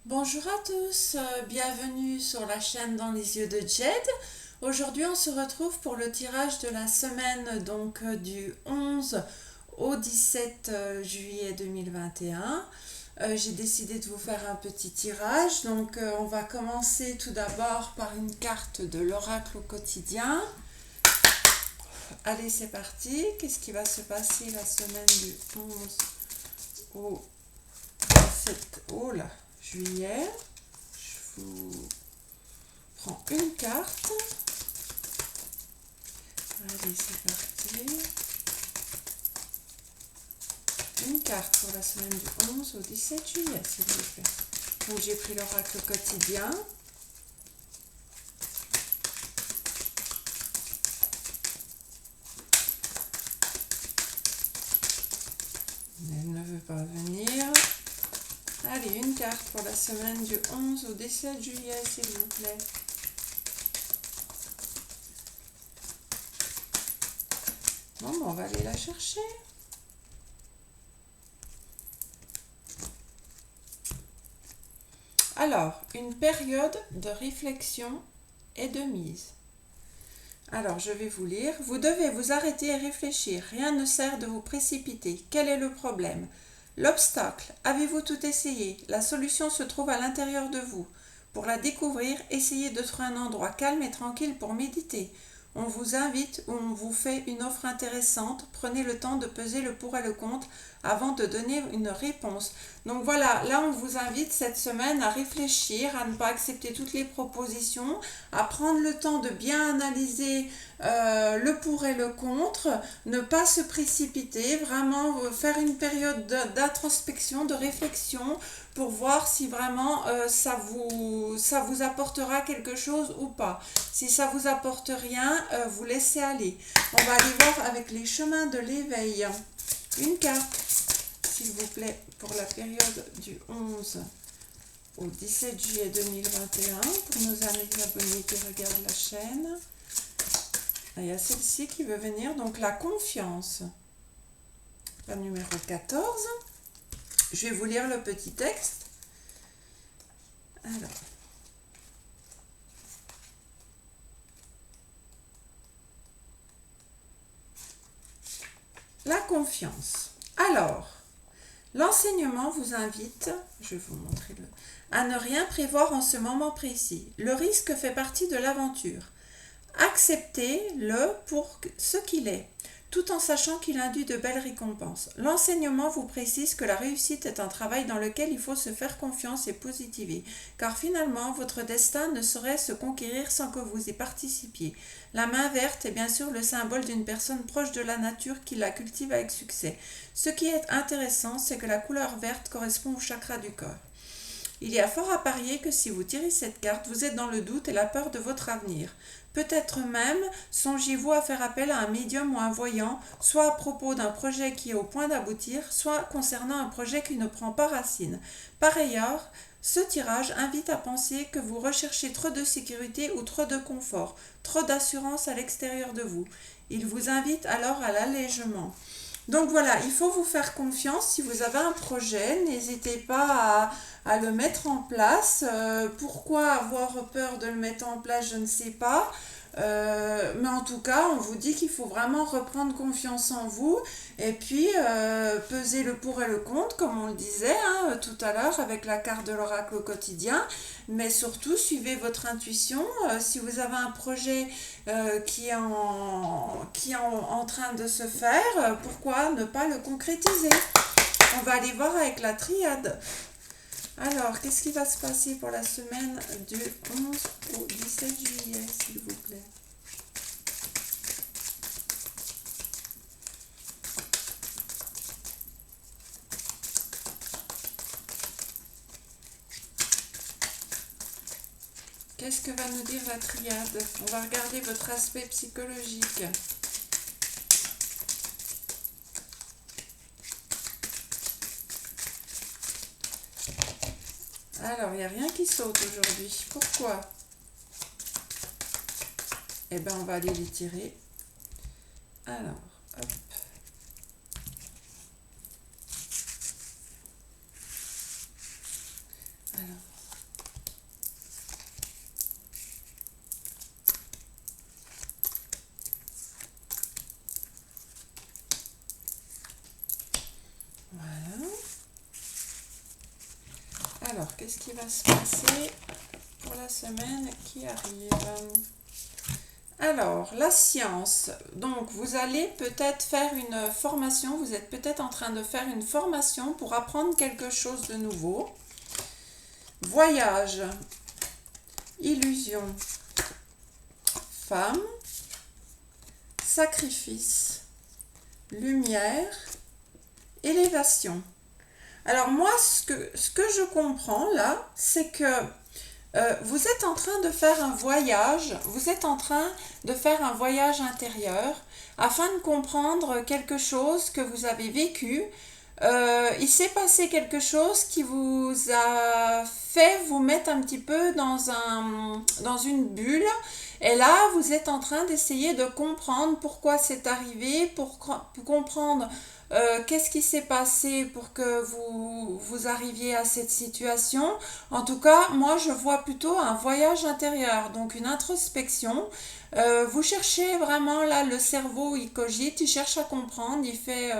Bonjour à tous, bienvenue sur la chaîne Dans les yeux de Jed. Aujourd'hui on se retrouve pour le tirage de la semaine du 11 au 17 juillet 2021. J'ai décidé de vous faire un petit tirage, on va commencer tout d'abord par une carte de l'oracle au quotidien. Allez, c'est parti. Qu'est-ce qui va se passer la semaine du 11 au 17 juillet? Je vous prends une carte. Allez, c'est parti. Une carte pour la semaine du 11 au 17 juillet, s'il vous plaît. Donc, j'ai pris l'oracle quotidien. Elle ne veut pas venir. Allez, une carte pour la semaine du 11 au 17 juillet, s'il vous plaît. Bon, on va aller la chercher. Alors, une période de réflexion et de mise. Alors, je vais vous lire. Vous devez vous arrêter et réfléchir. Rien ne sert de vous précipiter. Quel est le problème? L'obstacle. Avez-vous tout essayé? La solution se trouve à l'intérieur de vous. Pour la découvrir, essayez de trouver un endroit calme et tranquille pour méditer. On vous invite ou on vous fait une offre intéressante. Prenez le temps de peser le pour et le contre avant de donner une réponse. Donc voilà, là on vous invite cette semaine à réfléchir, à ne pas accepter toutes les propositions, à prendre le temps de bien analyser le pour et le contre, ne pas se précipiter, vraiment faire une période d'introspection, de réflexion pour voir si vraiment ça vous apportera quelque chose ou pas. Si ça vous apporte rien, vous laissez aller. On va aller voir avec les chemins de l'éveil. Une carte, s'il vous plaît, pour la période du 11 au 17 juillet 2021 pour nos amis abonnés qui regardent la chaîne. Il y a celle-ci qui veut venir, donc la confiance. La numéro 14. Je vais vous lire le petit texte. Alors. La confiance. Alors, l'enseignement vous invite, je vais vous montrer à ne rien prévoir en ce moment précis. Le risque fait partie de l'aventure. Acceptez-le pour ce qu'il est, tout en sachant qu'il induit de belles récompenses. L'enseignement vous précise que la réussite est un travail dans lequel il faut se faire confiance et positiver, car finalement votre destin ne saurait se conquérir sans que vous y participiez. La main verte est bien sûr le symbole d'une personne proche de la nature qui la cultive avec succès. Ce qui est intéressant, c'est que la couleur verte correspond au chakra du corps. Il y a fort à parier que si vous tirez cette carte, vous êtes dans le doute et la peur de votre avenir. Peut-être même songez-vous à faire appel à un médium ou un voyant, soit à propos d'un projet qui est au point d'aboutir, soit concernant un projet qui ne prend pas racine. Par ailleurs, ce tirage invite à penser que vous recherchez trop de sécurité ou trop de confort, trop d'assurance à l'extérieur de vous. Il vous invite alors à l'allègement. Donc voilà, il faut vous faire confiance. Si vous avez un projet, n'hésitez pas à le mettre en place. Pourquoi avoir peur de le mettre en place, je ne sais pas. Mais en tout cas, on vous dit qu'il faut vraiment reprendre confiance en vous et puis peser le pour et le contre, comme on le disait tout à l'heure avec la carte de l'oracle au quotidien. Mais surtout, suivez votre intuition. Si vous avez un projet qui est en train de se faire, pourquoi ne pas le concrétiser? On va aller voir avec la triade. Alors, qu'est-ce qui va se passer pour la semaine du 11 au 17 juillet, s'il vous plaît? Qu'est-ce que va nous dire la triade? On va regarder votre aspect psychologique. Alors, il n'y a rien qui saute aujourd'hui. Pourquoi? Eh bien, on va aller les tirer. Alors, hop. Alors, Voilà. Alors, qu'est-ce qui va se passer pour la semaine qui arrive? Alors, la science. Donc, vous allez peut-être faire une formation. Vous êtes peut-être en train de faire une formation pour apprendre quelque chose de nouveau. Voyage, illusion, femme, sacrifice, lumière, élévation. Alors moi, ce que je comprends là, c'est que vous êtes en train de faire un voyage, vous êtes en train de faire un voyage intérieur afin de comprendre quelque chose que vous avez vécu. Il s'est passé quelque chose qui vous a fait vous mettre un petit peu dans une bulle. Et là, vous êtes en train d'essayer de comprendre pourquoi c'est arrivé, pour comprendre qu'est-ce qui s'est passé pour que vous arriviez à cette situation. En tout cas, moi, je vois plutôt un voyage intérieur, donc une introspection. Vous cherchez vraiment, là, le cerveau, il cogite, il cherche à comprendre, il fait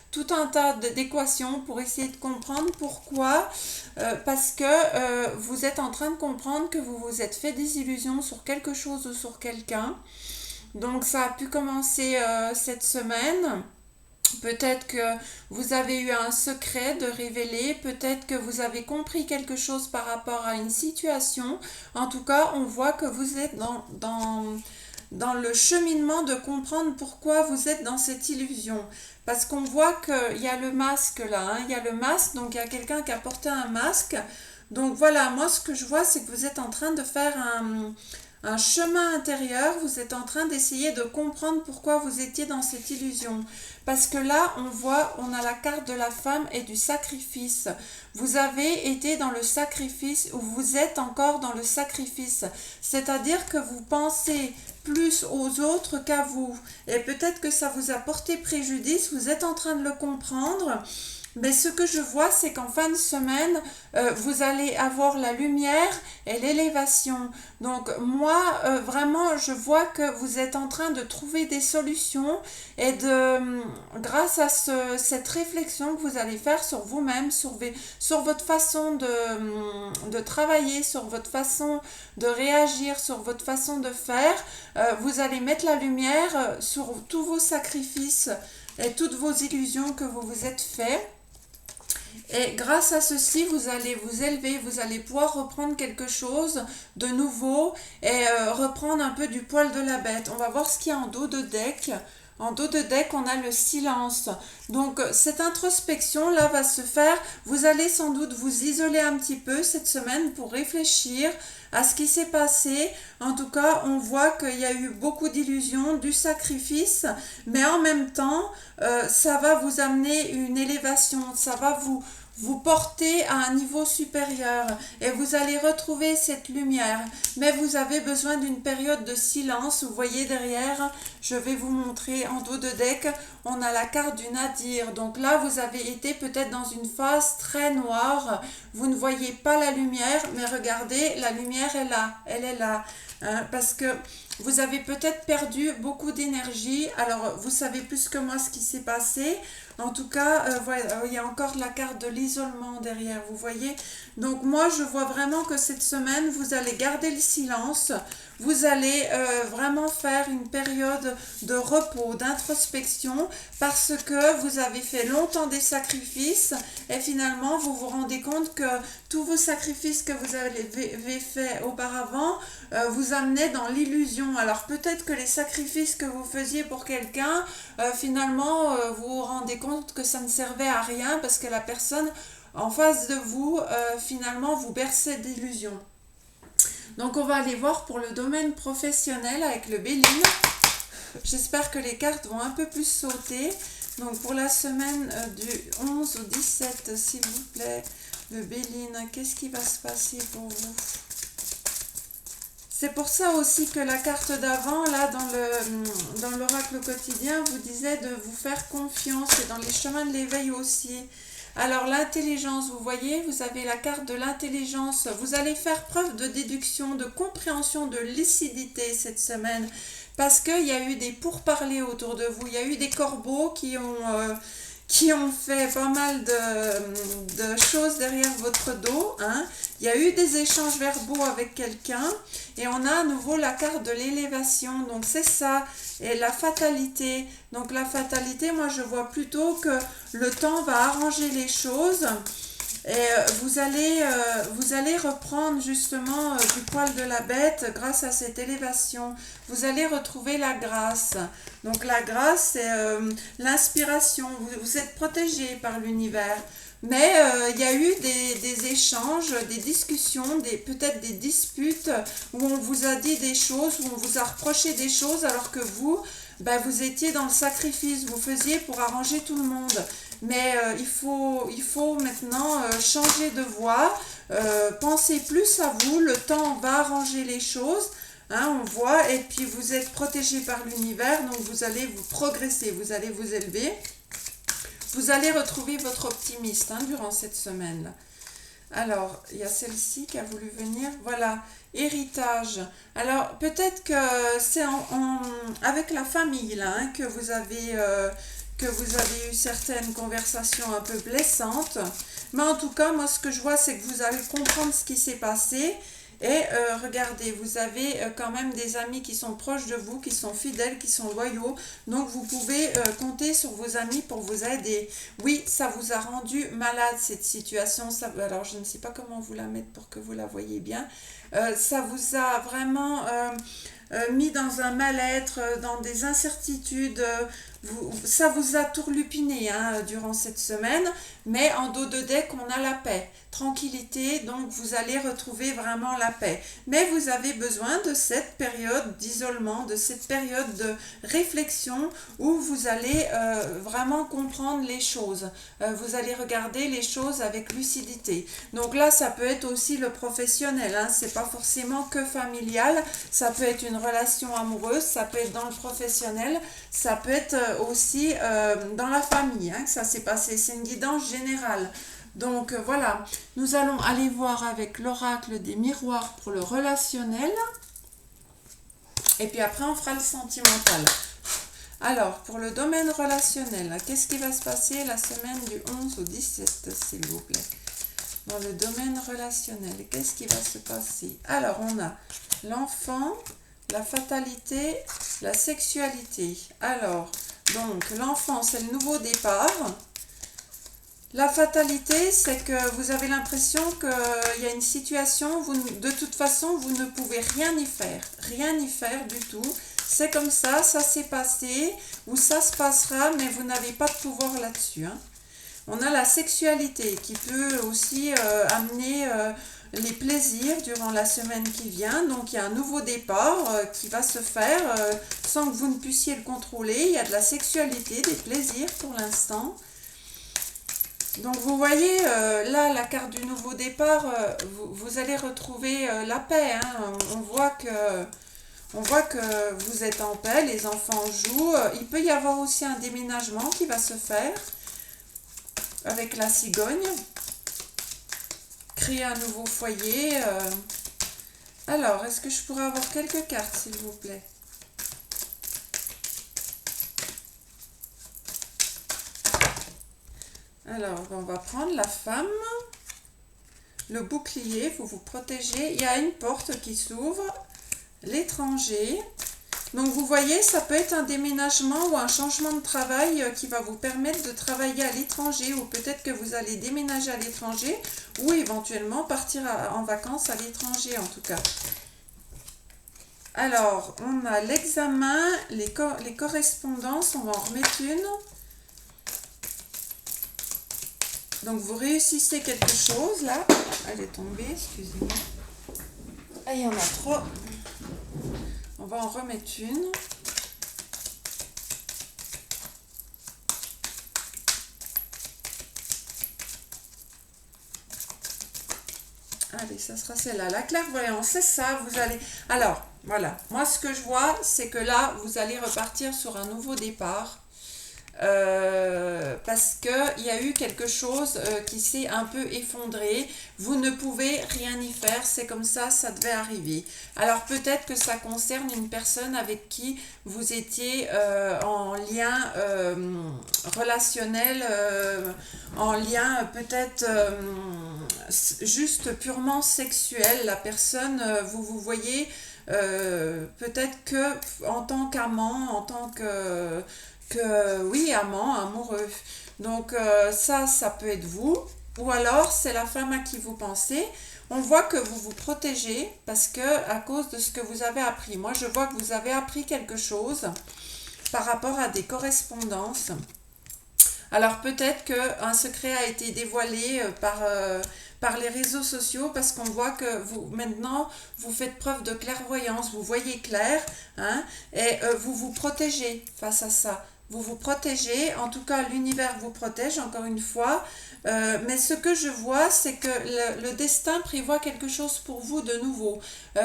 tout un tas d'équations pour essayer de comprendre pourquoi. Parce que vous êtes en train de comprendre que vous vous êtes fait des illusions sur quelque chose ou sur quelqu'un. Donc ça a pu commencer cette semaine. Peut-être que vous avez eu un secret de révéler, peut-être que vous avez compris quelque chose par rapport à une situation. En tout cas, on voit que vous êtes dans le cheminement de comprendre pourquoi vous êtes dans cette illusion. Parce qu'on voit qu'il y a le masque là, hein, il y a le masque, donc il y a quelqu'un qui a porté un masque. Donc voilà, moi ce que je vois, c'est que vous êtes en train de faire un chemin intérieur, vous êtes en train d'essayer de comprendre pourquoi vous étiez dans cette illusion. Parce que là, on a la carte de la femme et du sacrifice. Vous avez été dans le sacrifice ou vous êtes encore dans le sacrifice. C'est-à-dire que vous pensez plus aux autres qu'à vous. Et peut-être que ça vous a porté préjudice, vous êtes en train de le comprendre. Mais ce que je vois, c'est qu'en fin de semaine, vous allez avoir la lumière et l'élévation. Donc moi, vraiment, je vois que vous êtes en train de trouver des solutions et grâce à cette réflexion que vous allez faire sur vous-même, sur votre façon de travailler, sur votre façon de réagir, sur votre façon de faire, vous allez mettre la lumière sur tous vos sacrifices et toutes vos illusions que vous vous êtes fait. Et grâce à ceci, vous allez vous élever, vous allez pouvoir reprendre quelque chose de nouveau et reprendre un peu du poil de la bête. On va voir ce qu'il y a en dos de deck. En dos de deck, on a le silence. Donc, cette introspection-là va se faire. Vous allez sans doute vous isoler un petit peu cette semaine pour réfléchir à ce qui s'est passé. En tout cas, on voit qu'il y a eu beaucoup d'illusions, du sacrifice, mais en même temps, ça va vous amener une élévation, ça va vous porter à un niveau supérieur et vous allez retrouver cette lumière. Mais vous avez besoin d'une période de silence. Vous voyez derrière, je vais vous montrer en dos de deck, on a la carte du nadir. Donc là, vous avez été peut-être dans une phase très noire. Vous ne voyez pas la lumière, mais regardez, la lumière est là, elle est là. Hein, parce que vous avez peut-être perdu beaucoup d'énergie. Alors, vous savez plus que moi ce qui s'est passé. En tout cas, voilà, il y a encore la carte de l'isolement derrière, vous voyez. Donc moi, je vois vraiment que cette semaine, vous allez garder le silence. Vous allez vraiment faire une période de repos, d'introspection, parce que vous avez fait longtemps des sacrifices et finalement, vous vous rendez compte que tous vos sacrifices que vous avez fait auparavant vous amenaient dans l'illusion. Alors peut-être que les sacrifices que vous faisiez pour quelqu'un, finalement, vous vous rendez compte que ça ne servait à rien parce que la personne en face de vous, finalement, vous berçait d'illusions. Donc on va aller voir pour le domaine professionnel avec le Béline. J'espère que les cartes vont un peu plus sauter. Donc pour la semaine du 11 au 17, s'il vous plaît, le Béline, qu'est-ce qui va se passer pour vous? C'est pour ça aussi que la carte d'avant, là, dans l'oracle quotidien, vous disait de vous faire confiance et dans les chemins de l'éveil aussi. Alors l'intelligence, vous voyez, vous avez la carte de l'intelligence. Vous allez faire preuve de déduction, de compréhension, de lucidité cette semaine. Parce qu'il y a eu des pourparlers autour de vous. Il y a eu des corbeaux qui qui ont fait pas mal de choses derrière votre dos, hein. Il y a eu des échanges verbaux avec quelqu'un et on a à nouveau la carte de l'élévation. Donc c'est ça, et la fatalité. Donc la fatalité, moi je vois plutôt que le temps va arranger les choses. Et vous allez reprendre justement du poil de la bête grâce à cette élévation. Vous allez retrouver la grâce. Donc la grâce, c'est l'inspiration. Vous êtes protégé par l'univers. Mais il y a eu des échanges, des discussions, peut-être des disputes où on vous a dit des choses, où on vous a reproché des choses alors que vous, ben, vous étiez dans le sacrifice, vous faisiez pour arranger tout le monde. Mais il faut maintenant changer de voie, penser plus à vous, le temps va arranger les choses, hein, on voit, et puis vous êtes protégé par l'univers, donc vous allez vous progresser, vous allez vous élever, vous allez retrouver votre optimisme durant cette semaine. Alors, il y a celle-ci qui a voulu venir, voilà, héritage. Alors, peut-être que c'est avec la famille là, hein, que vous avez eu certaines conversations un peu blessantes. Mais en tout cas, moi, ce que je vois, c'est que vous allez comprendre ce qui s'est passé. Et regardez, vous avez quand même des amis qui sont proches de vous, qui sont fidèles, qui sont loyaux. Donc, vous pouvez compter sur vos amis pour vous aider. Oui, ça vous a rendu malade, cette situation. Alors, je ne sais pas comment vous la mettre pour que vous la voyez bien. Ça vous a vraiment mis dans un mal-être, dans des incertitudes. Ça vous a tourlupiné durant cette semaine, mais en dos de deck, on a la paix, tranquillité, donc vous allez retrouver vraiment la paix. Mais vous avez besoin de cette période d'isolement, de cette période de réflexion où vous allez vraiment comprendre les choses. Vous allez regarder les choses avec lucidité. Donc là, ça peut être aussi le professionnel, c'est pas forcément que familial, ça peut être une relation amoureuse, ça peut être dans le professionnel, ça peut être aussi dans la famille, que ça s'est passé. C'est une guidance générale. Donc voilà, nous allons aller voir avec l'oracle des miroirs pour le relationnel. Et puis après, on fera le sentimental. Alors, pour le domaine relationnel, qu'est-ce qui va se passer la semaine du 11 au 17, s'il vous plaît? Dans le domaine relationnel, qu'est-ce qui va se passer? Alors, on a l'enfant, la fatalité, la sexualité. Alors, donc, l'enfant, c'est le nouveau départ. La fatalité, c'est que vous avez l'impression qu'il y a une situation, de toute façon, vous ne pouvez rien y faire du tout. C'est comme ça s'est passé, ou ça se passera, mais vous n'avez pas de pouvoir là-dessus. On a la sexualité qui peut aussi amener les plaisirs durant la semaine qui vient. Donc il y a un nouveau départ qui va se faire sans que vous ne puissiez le contrôler. Il y a de la sexualité, des plaisirs pour l'instant. Donc vous voyez là la carte du nouveau départ, vous allez retrouver la paix. On voit que vous êtes en paix, les enfants jouent. Il peut y avoir aussi un déménagement qui va se faire avec la cigogne. Créer un nouveau foyer. Alors, est-ce que je pourrais avoir quelques cartes, s'il vous plaît? Alors, on va prendre la femme. Le bouclier, vous vous protégez. Il y a une porte qui s'ouvre. L'étranger. Donc vous voyez, ça peut être un déménagement ou un changement de travail qui va vous permettre de travailler à l'étranger, ou peut-être que vous allez déménager à l'étranger ou éventuellement partir en vacances à l'étranger en tout cas. Alors, on a l'examen, les correspondances, on va en remettre une. Donc vous réussissez quelque chose là. Elle est tombée, excusez-moi. Ah, il y en a trop. On va en remettre une. Allez, ça sera celle-là. La clairvoyance, c'est ça, vous allez... Alors, voilà. Moi, ce que je vois, c'est que là, vous allez repartir sur un nouveau départ. parce qu'il y a eu quelque chose qui s'est un peu effondré. Vous ne pouvez rien y faire, c'est comme ça devait arriver. Alors peut-être que ça concerne une personne avec qui vous étiez en lien relationnel, en lien peut-être juste purement sexuel. La personne, vous voyez peut-être que en tant qu'amant, en tant que oui, amant, amoureux. Donc ça peut être vous. Ou alors c'est la femme à qui vous pensez. On voit que vous vous protégez parce que à cause de ce que vous avez appris. Moi, je vois que vous avez appris quelque chose par rapport à des correspondances. Alors peut-être qu'un secret a été dévoilé par les réseaux sociaux parce qu'on voit que vous maintenant vous faites preuve de clairvoyance, vous voyez clair, hein, et vous vous protégez face à ça. Vous vous protégez, en tout cas l'univers vous protège encore une fois, mais ce que je vois c'est que le destin prévoit quelque chose pour vous de nouveau.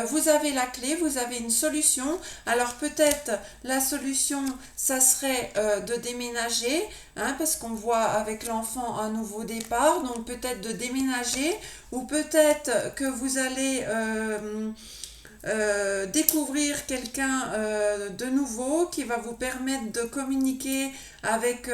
Vous avez la clé, vous avez une solution, alors peut-être la solution ça serait de déménager, hein, parce qu'on voit avec l'enfant un nouveau départ, donc peut-être de déménager, ou peut-être que vous allez découvrir quelqu'un de nouveau qui va vous permettre de communiquer avec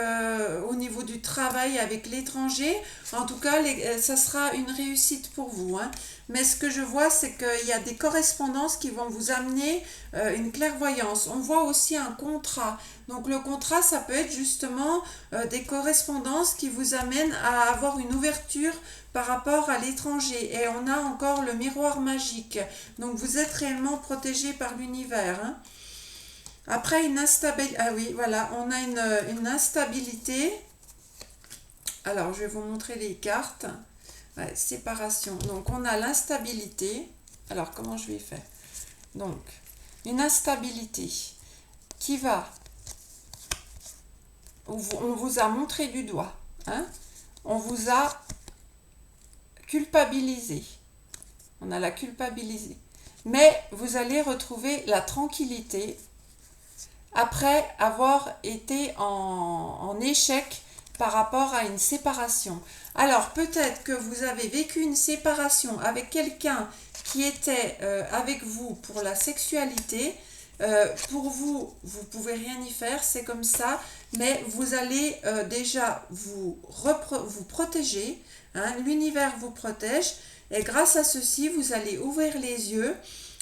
au niveau du travail avec l'étranger. En tout cas, ça sera une réussite pour vous, hein. Mais ce que je vois, c'est qu'il y a des correspondances qui vont vous amener une clairvoyance. On voit aussi un contrat. Donc le contrat, ça peut être justement des correspondances qui vous amènent à avoir une ouverture par rapport à l'étranger. Et on a encore le miroir magique. Donc vous êtes réellement protégé par l'univers, hein. Après une instabilité, ah oui, voilà, on a une instabilité. Alors je vais vous montrer les cartes. Ouais, séparation. Donc on a l'instabilité. Alors comment je vais faire? Donc une instabilité qui va, on vous a montré du doigt, hein? On vous a culpabilisé. On a la culpabilisé. Mais vous allez retrouver la tranquillité après avoir été en échec par rapport à une séparation. Alors peut-être que vous avez vécu une séparation avec quelqu'un qui était avec vous pour la sexualité. Pour vous, vous pouvez rien y faire, c'est comme ça, mais vous allez déjà vous protéger, hein, l'univers vous protège, et grâce à ceci, vous allez ouvrir les yeux,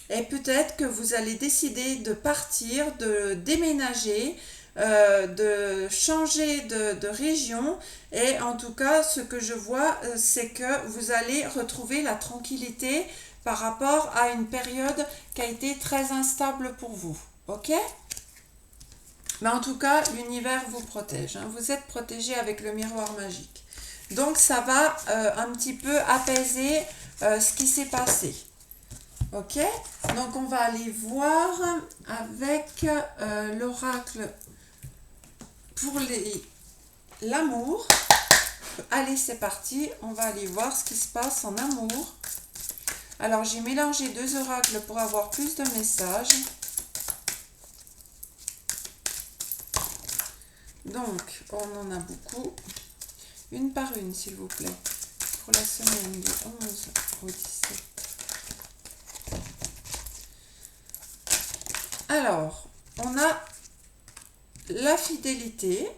et peut-être que vous allez décider de partir, de déménager, de changer de région, et en tout cas, ce que je vois, c'est que vous allez retrouver la tranquillité par rapport à une période qui a été très instable pour vous, ok? Mais en tout cas, l'univers vous protège, hein. Vous êtes protégé avec le miroir magique. Donc ça va un petit peu apaiser ce qui s'est passé. Ok? Donc on va aller voir avec l'oracle pour l'amour. Allez, c'est parti. On va aller voir ce qui se passe en amour. Alors j'ai mélangé deux oracles pour avoir plus de messages. Donc on en a beaucoup. Une par une, s'il vous plaît. Pour la semaine du 11 au 17. Alors, on a la fidélité,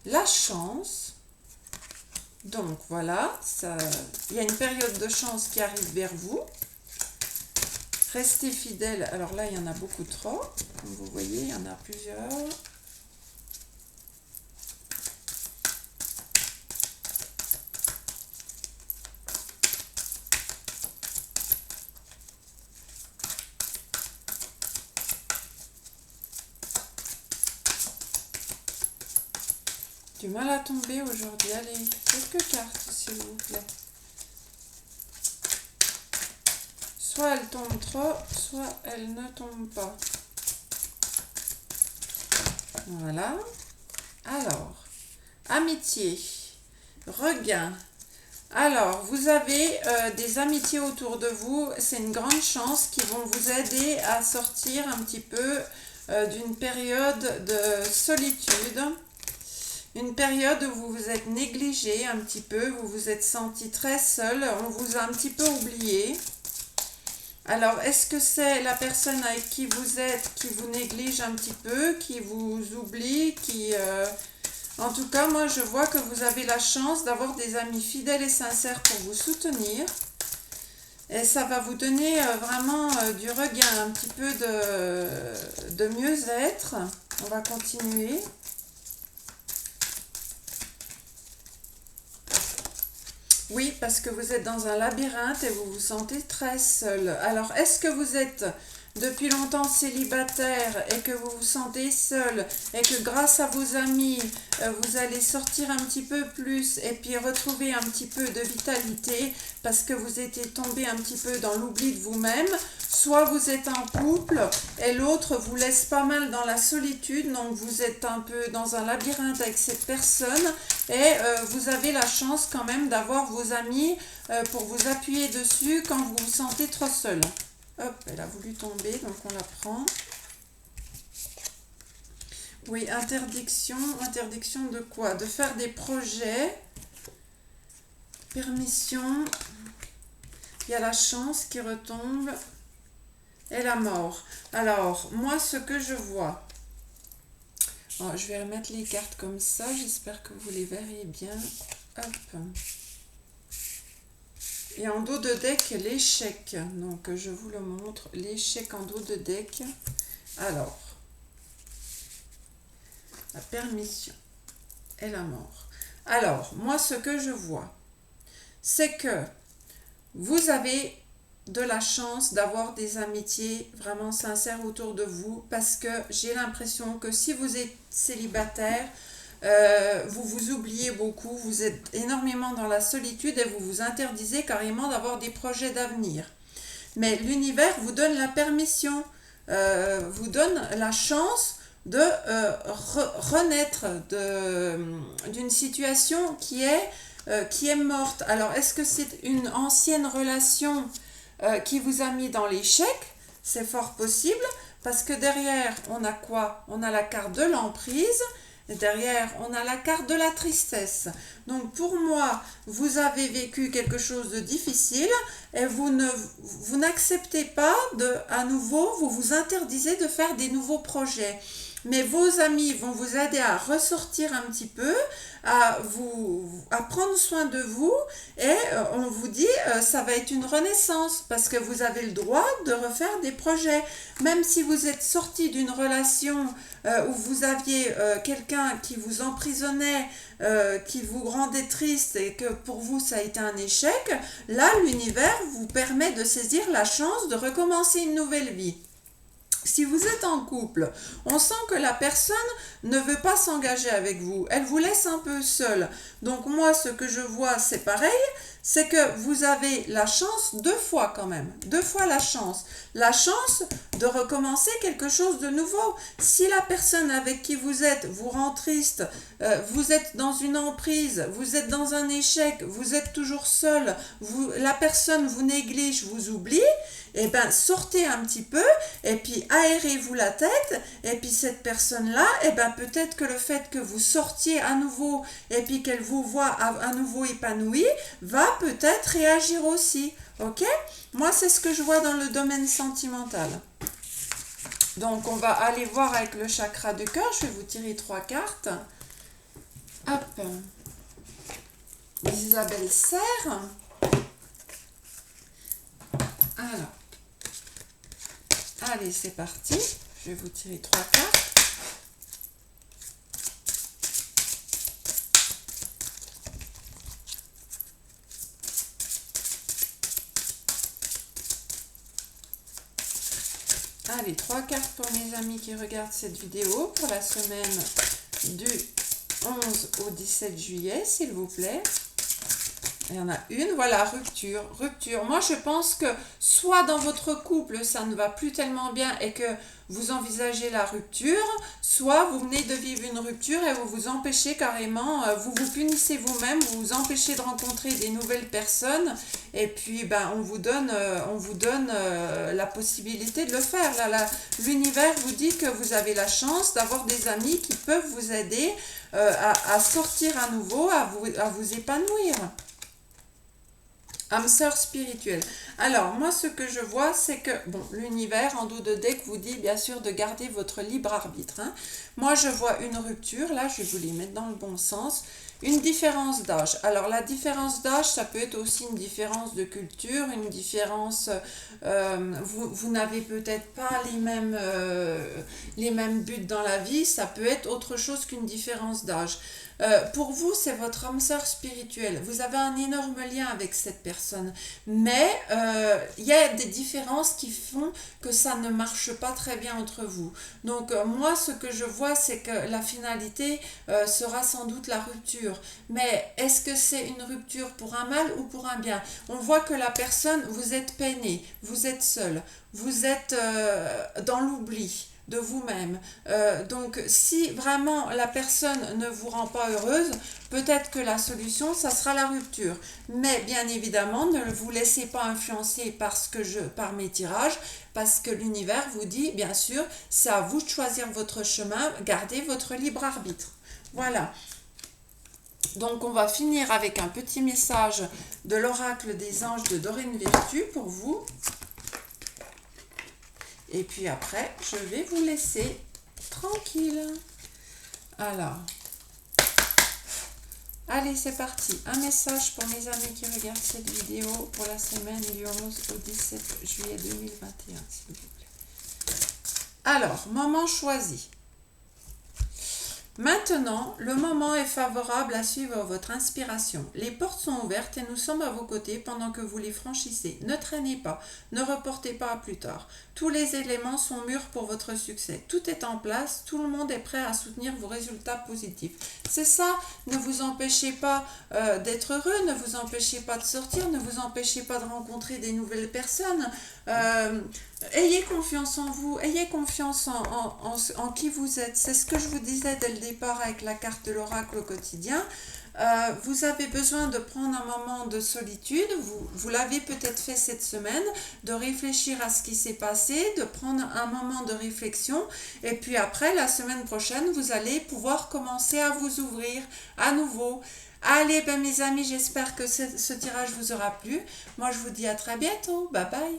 la chance. Donc voilà, il y a une période de chance qui arrive vers vous. Restez fidèle. Alors là, il y en a beaucoup trop. Comme vous voyez, il y en a plusieurs. Du mal à tomber aujourd'hui. Allez, quelques cartes, s'il vous plaît. Soit elle tombe trop, soit elle ne tombe pas. Voilà. Alors, amitié, regain. Alors, vous avez des amitiés autour de vous. C'est une grande chance qui vont vous aider à sortir un petit peu d'une période de solitude. Une période où vous vous êtes négligé un petit peu, vous vous êtes senti très seul, on vous a un petit peu oublié. Alors, est-ce que c'est la personne avec qui vous êtes qui vous néglige un petit peu, qui vous oublie, En tout cas, moi, je vois que vous avez la chance d'avoir des amis fidèles et sincères pour vous soutenir. Et ça va vous donner vraiment du regain, un petit peu de mieux-être. On va continuer. Oui, parce que vous êtes dans un labyrinthe et vous vous sentez très seul. Alors, est-ce que vous êtes depuis longtemps célibataire et que vous vous sentez seul et que grâce à vos amis, vous allez sortir un petit peu plus et puis retrouver un petit peu de vitalité parce que vous étiez tombé un petit peu dans l'oubli de vous-même, soit vous êtes en couple et l'autre vous laisse pas mal dans la solitude, donc vous êtes un peu dans un labyrinthe avec cette personne et vous avez la chance quand même d'avoir vos amis pour vous appuyer dessus quand vous vous sentez trop seul. Hop, elle a voulu tomber, donc on la prend. Oui, interdiction. Interdiction de quoi? De faire des projets. Permission. Il y a la chance qui retombe. Et la mort. Alors, moi, ce que je vois... Oh, je vais remettre les cartes comme ça. J'espère que vous les verrez bien. Hop. Et en dos de deck, l'échec. Donc, je vous le montre. L'échec en dos de deck. Alors, la permission et la mort. Alors, moi, ce que je vois, c'est que vous avez de la chance d'avoir des amitiés vraiment sincères autour de vous parce que j'ai l'impression que si vous êtes célibataire, vous vous oubliez beaucoup, vous êtes énormément dans la solitude et vous vous interdisez carrément d'avoir des projets d'avenir. Mais l'univers vous donne la permission, vous donne la chance de renaître d'une situation qui est morte. Alors, est-ce que c'est une ancienne relation qui vous a mis dans l'échec? C'est fort possible, parce que derrière, on a quoi? On a la carte de l'emprise. Derrière, on a la carte de la tristesse. Donc, pour moi, vous avez vécu quelque chose de difficile et vous n'acceptez pas à nouveau, vous vous interdisez de faire des nouveaux projets. Mais vos amis vont vous aider à ressortir un petit peu, à prendre soin de vous et on vous dit ça va être une renaissance parce que vous avez le droit de refaire des projets. Même si vous êtes sorti d'une relation où vous aviez quelqu'un qui vous emprisonnait, qui vous rendait triste et que pour vous ça a été un échec, là l'univers vous permet de saisir la chance de recommencer une nouvelle vie. Si vous êtes en couple, on sent que la personne ne veut pas s'engager avec vous. Elle vous laisse un peu seul. Donc moi, ce que je vois, c'est pareil. C'est que vous avez la chance, 2 fois quand même. 2 fois la chance. La chance de recommencer quelque chose de nouveau. Si la personne avec qui vous êtes vous rend triste, vous êtes dans une emprise, vous êtes dans un échec, vous êtes toujours seul, la personne vous néglige, vous oublie, eh bien sortez un petit peu et puis aérez-vous la tête et puis cette personne-là, eh bien peut-être que le fait que vous sortiez à nouveau et puis qu'elle vous voit à nouveau épanoui va peut-être réagir aussi, ok? Moi c'est ce que je vois dans le domaine sentimental. Donc on va aller voir avec le chakra du cœur, je vais vous tirer 3 cartes. Hop, Isabelle Serre. Alors, allez, c'est parti. Je vais vous tirer 3 cartes. Allez, 3 cartes pour mes amis qui regardent cette vidéo pour la semaine du 11 au 17 juillet, s'il vous plaît. Il y en a une, voilà, rupture, rupture. Moi, je pense que soit dans votre couple, ça ne va plus tellement bien et que vous envisagez la rupture, soit vous venez de vivre une rupture et vous vous empêchez carrément, vous vous punissez vous-même, vous vous empêchez de rencontrer des nouvelles personnes et puis ben, on vous donne la possibilité de le faire. Là, l'univers vous dit que vous avez la chance d'avoir des amis qui peuvent vous aider à sortir à nouveau, à vous épanouir. Âme sœur spirituelle. Alors, moi, ce que je vois, c'est que, bon, l'univers en dos de deck vous dit, bien sûr, de garder votre libre arbitre. Hein. Moi, je vois une rupture, là, je vais vous les mettre dans le bon sens. Une différence d'âge. Alors, la différence d'âge, ça peut être aussi une différence de culture, une différence... vous n'avez peut-être pas les mêmes buts dans la vie, ça peut être autre chose qu'une différence d'âge. Pour vous, c'est votre âme sœur spirituelle. Vous avez un énorme lien avec cette personne. Mais il y a des différences qui font que ça ne marche pas très bien entre vous. Donc moi, ce que je vois, c'est que la finalité sera sans doute la rupture. Mais est-ce que c'est une rupture pour un mal ou pour un bien? On voit que la personne, vous êtes peiné, vous êtes seul, vous êtes dans l'oubli de vous-même. Donc si vraiment la personne ne vous rend pas heureuse, peut-être que la solution, ça sera la rupture. Mais bien évidemment, ne vous laissez pas influencer par mes tirages, parce que l'univers vous dit, bien sûr, c'est à vous de choisir votre chemin, gardez votre libre arbitre. Voilà. Donc on va finir avec un petit message de l'oracle des anges de Dorine Virtue pour vous. Et puis après, je vais vous laisser tranquille. Alors, allez, c'est parti. Un message pour mes amis qui regardent cette vidéo pour la semaine du 11 au 17 juillet 2021, s'il vous plaît. Alors, moment choisi. Maintenant, le moment est favorable à suivre votre inspiration. Les portes sont ouvertes et nous sommes à vos côtés pendant que vous les franchissez. Ne traînez pas, ne reportez pas à plus tard. Tous les éléments sont mûrs pour votre succès. Tout est en place, tout le monde est prêt à soutenir vos résultats positifs. C'est ça, ne vous empêchez pas d'être heureux, ne vous empêchez pas de sortir, ne vous empêchez pas de rencontrer des nouvelles personnes. Ayez confiance en vous, ayez confiance en qui vous êtes. C'est ce que je vous disais dès le départ avec la carte de l'oracle au quotidien. Vous avez besoin de prendre un moment de solitude, vous l'avez peut-être fait cette semaine, de réfléchir à ce qui s'est passé, de prendre un moment de réflexion et puis après, la semaine prochaine, vous allez pouvoir commencer à vous ouvrir à nouveau. Allez, ben mes amis, j'espère que ce tirage vous aura plu. Moi, je vous dis à très bientôt. Bye bye.